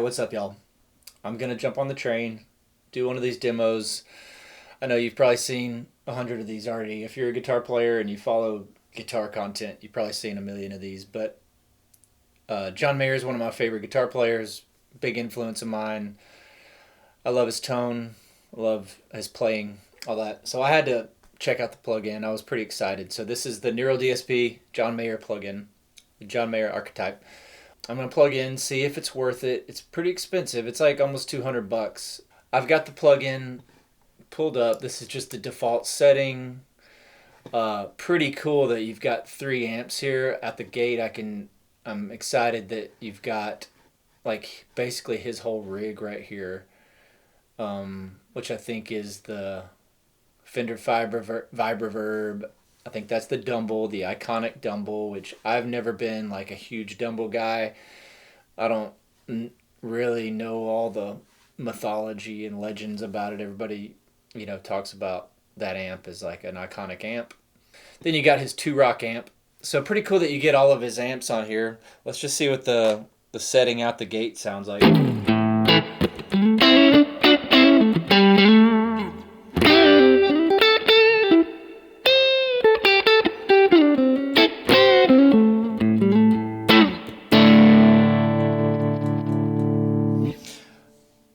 what's up, y'all? I'm gonna jump on the train, do one of these demos. I know you've probably seen 100 of these already. If you're a guitar player and you follow guitar content, you've probably seen a million of these. But John Mayer is one of my favorite guitar players, big influence of mine. I love his tone, I love his playing, all that. So I had to check out the plugin. I was pretty excited. So this is the Neural DSP John Mayer plugin, the John Mayer archetype. I'm going to plug in, see if it's worth it. It's pretty expensive. It's like almost $200. I've got the plugin pulled up. This is just the default setting. Pretty cool that you've got 3 amps here at the gate. I'm excited that you've got like basically his whole rig right here, which I think is the Fender Vibroverb. I think that's the Dumble, the iconic Dumble, which I've never been like a huge Dumble guy. I don't really know all the mythology and legends about it. Everybody, talks about that amp as like an iconic amp. Then you got his 2-rock amp. So pretty cool that you get all of his amps on here. Let's just see what the setting out the gate sounds like.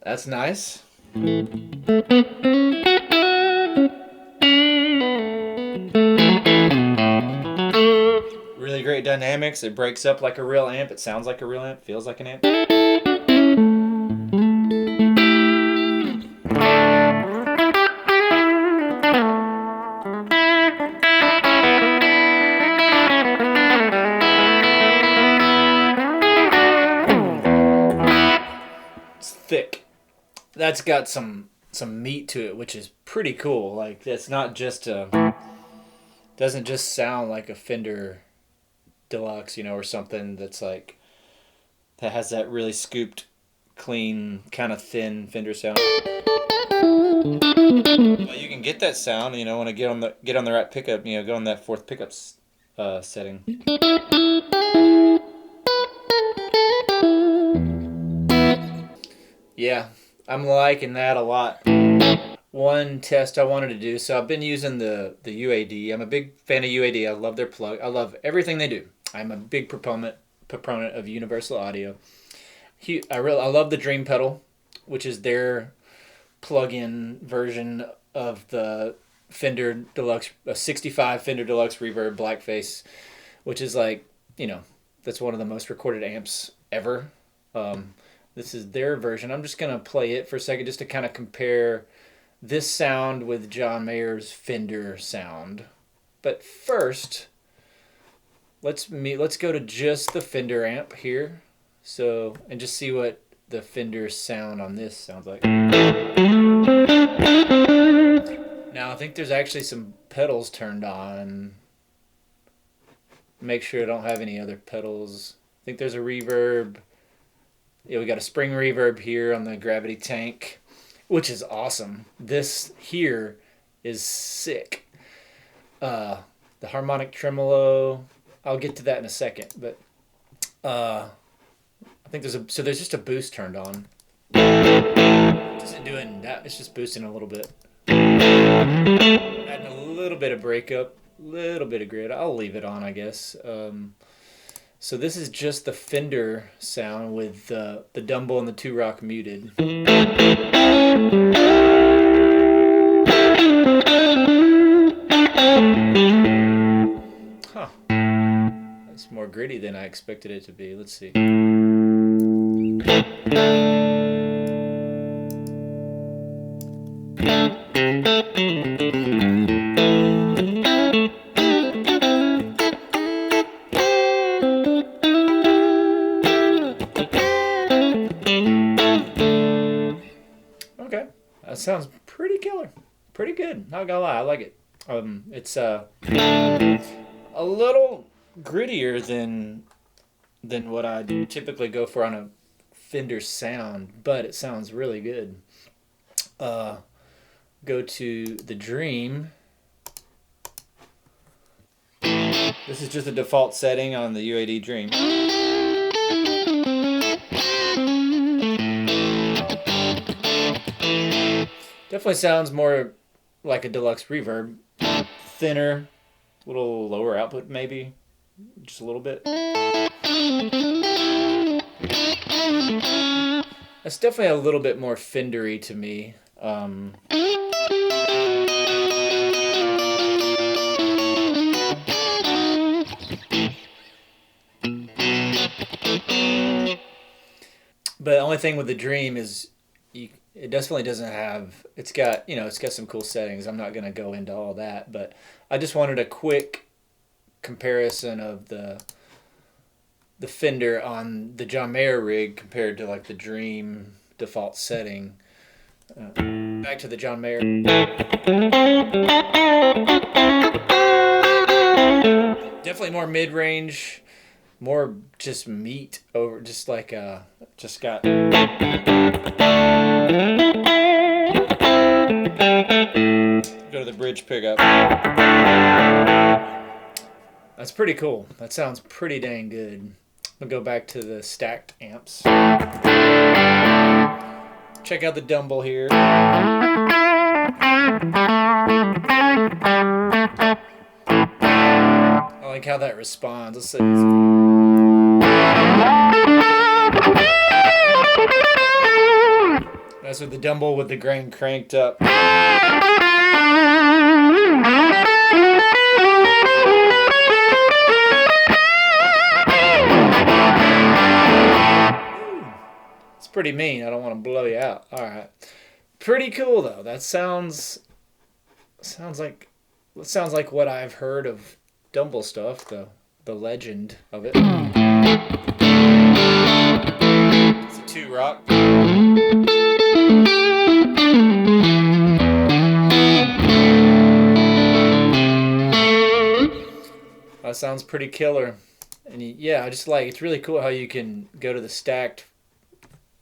That's nice. Really great dynamics. It breaks up like a real amp. It sounds like a real amp. Feels like an amp. It's thick. That's got some meat to it, which is pretty cool. Like, that's not just doesn't just sound like a Fender Deluxe, or something that's like that has that really scooped, clean, kind of thin Fender sound. But you can get that sound, when I get on the right pickup, go on that 4th pickup setting. Yeah, I'm liking that a lot. One test I wanted to do, so I've been using the UAD. I'm a big fan of UAD. I love their plug. I love everything they do. I'm a big proponent of Universal Audio. I love the Dream Pedal, which is their plug-in version of the Fender Deluxe, a 65 Fender Deluxe Reverb Blackface, which is like, that's one of the most recorded amps ever. This is their version. I'm just going to play it for a second just to kind of compare this sound with John Mayer's Fender sound. But first, let's go to just the Fender amp here. And just see what the Fender sound on this sounds like. Now, I think there's actually some pedals turned on. Make sure I don't have any other pedals. I think there's a reverb. Yeah, we got a spring reverb here on the gravity tank, which is awesome. This here is sick. The harmonic tremolo, I'll get to that in a second, but I think there's just a boost turned on. It isn't doing that, it's just boosting a little bit. Adding a little bit of breakup, little bit of grid. I'll leave it on, I guess. So this is just the Fender sound with the Dumble and the 2-rock muted. Huh. That's more gritty than I expected it to be. Let's see. Okay, that sounds pretty killer. Pretty good. Not gonna lie, I like it. It's a little grittier than what I typically go for on a Fender sound, but it sounds really good. Go to the Dream. This is just a default setting on the UAD Dream. Definitely sounds more like a deluxe reverb. Thinner, a little lower output maybe, just a little bit. That's definitely a little bit more Fendery to me. But the only thing with the Dream is it definitely doesn't have. It's got some cool settings. I'm not gonna go into all that, but I just wanted a quick comparison of the Fender on the John Mayer rig compared to like the Dream default setting. Back to the John Mayer. Definitely more mid range, more just meat over, just like just got. Go to the bridge pickup. That's pretty cool. That sounds pretty dang good. I'll go back to the stacked amps. Check out the Dumble here. I like how that responds. Let's see. That's with the Dumble with the grain cranked up. It's pretty mean. I don't want to blow you out. All right. Pretty cool though. That sounds like what I've heard of Dumble stuff, the legend of it. It's a 2 rock. That sounds pretty killer. And yeah, I just like, it's really cool how you can go to the stacked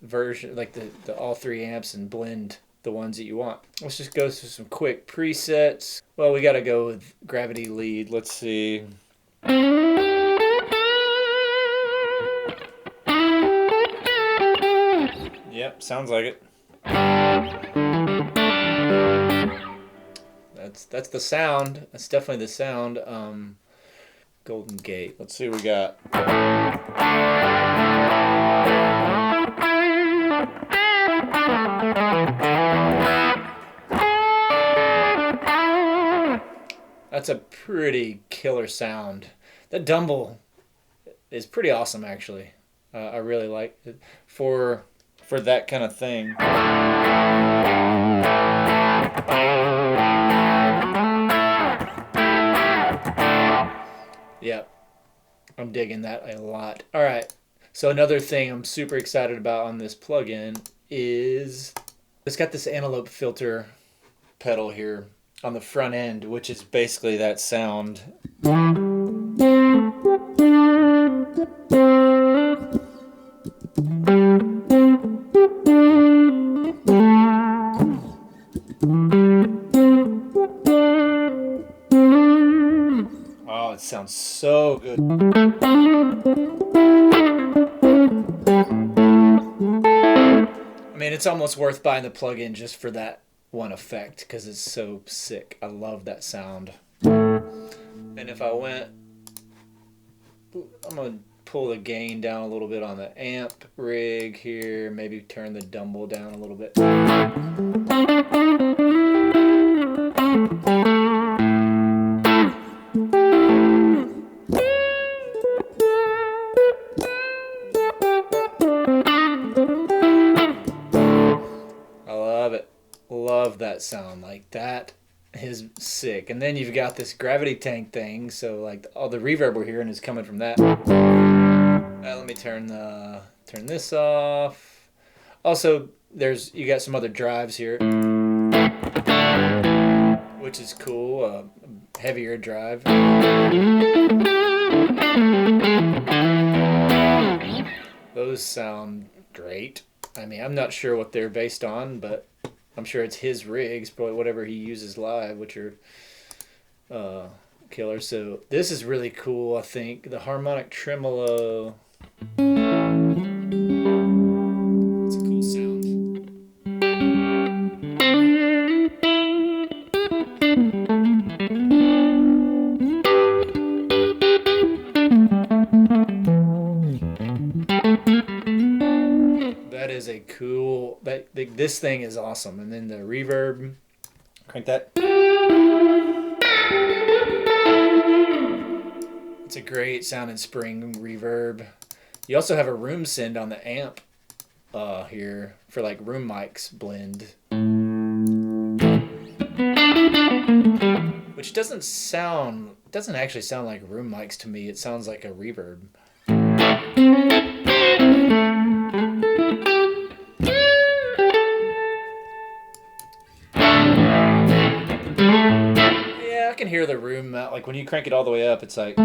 version, like the all 3 amps, and blend the ones that you want. Let's just go through some quick presets. Well, we got to go with gravity lead. Let's see. Yep, sounds like it. That's the sound. That's definitely the sound. Golden Gate. Let's see what we got. That's a pretty killer sound. The Dumble is pretty awesome, actually. I really like it for that kind of thing. Yep, I'm digging that a lot. All right, so another thing I'm super excited about on this plugin is it's got this antelope filter pedal here on the front end, which is basically that sound. Oh, it sounds so good. I mean, it's almost worth buying the plugin just for that one effect because it's so sick. I love that sound. And if I went, I'm gonna pull the gain down a little bit on the amp rig here, maybe turn the Dumble down a little bit. I love it. Love that sound. Like, that is sick. And then you've got this gravity tank thing, so like all the reverb we're hearing is coming from that. Let me turn this off. Also, you got some other drives here, which is cool. Heavier drive. Those sound great. I mean, I'm not sure what they're based on, but I'm sure it's his rigs, probably whatever he uses live, which are killer. So this is really cool, I think. The harmonic tremolo. It's a cool sound. Like, this thing is awesome. And then the reverb, crank that. It's a great sounding spring reverb. You also have a room send on the amp here for like room mics blend, which doesn't actually sound like room mics to me. It sounds like a reverb. Yeah, I can hear the room like when you crank it all the way up. It's like a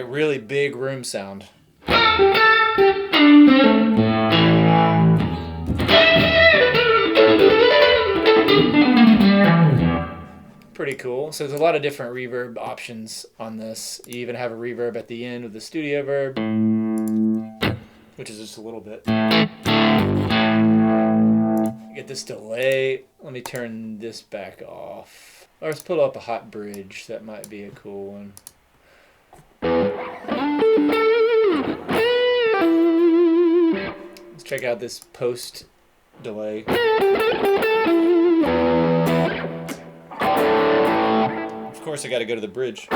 really big room sound. Pretty cool. So there's a lot of different reverb options on this. You even have a reverb at the end with the studio verb, which is just a little bit. You get this delay. Let me turn this back off. Or let's pull up a hot bridge. That might be a cool one. Let's check out this post delay. Of course, I got to go to the bridge.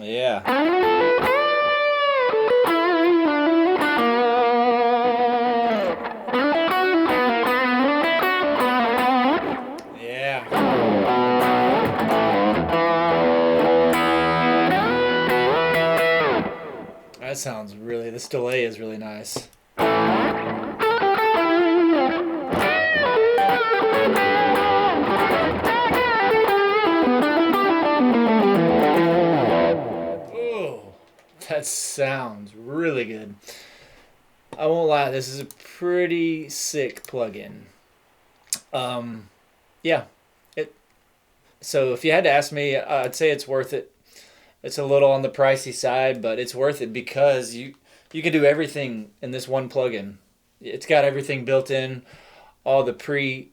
Yeah. That sounds really, this delay is really nice. Oh, that sounds really good. I won't lie, this is a pretty sick plugin. Yeah. So if you had to ask me, I'd say it's worth it. It's a little on the pricey side, but it's worth it because you can do everything in this one plugin. It's got everything built in, all the preamp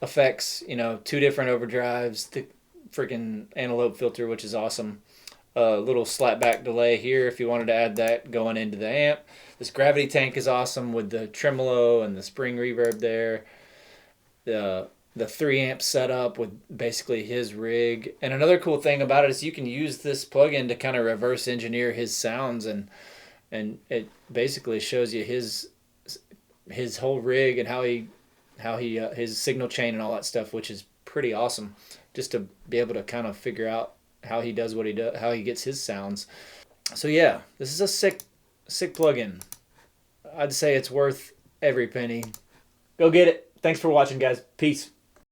effects, 2 different overdrives, the freaking antelope filter, which is awesome. A little slapback delay here if you wanted to add that going into the amp. This gravity tank is awesome with the tremolo and the spring reverb there. The 3 amp setup with basically his rig. And another cool thing about it is you can use this plugin to kind of reverse engineer his sounds, and it basically shows you his whole rig and how he his signal chain and all that stuff, which is pretty awesome just to be able to kind of figure out how he does what he does, how he gets his sounds. So yeah, this is a sick plugin. I'd say it's worth every penny. Go get it. Thanks for watching, guys. Peace.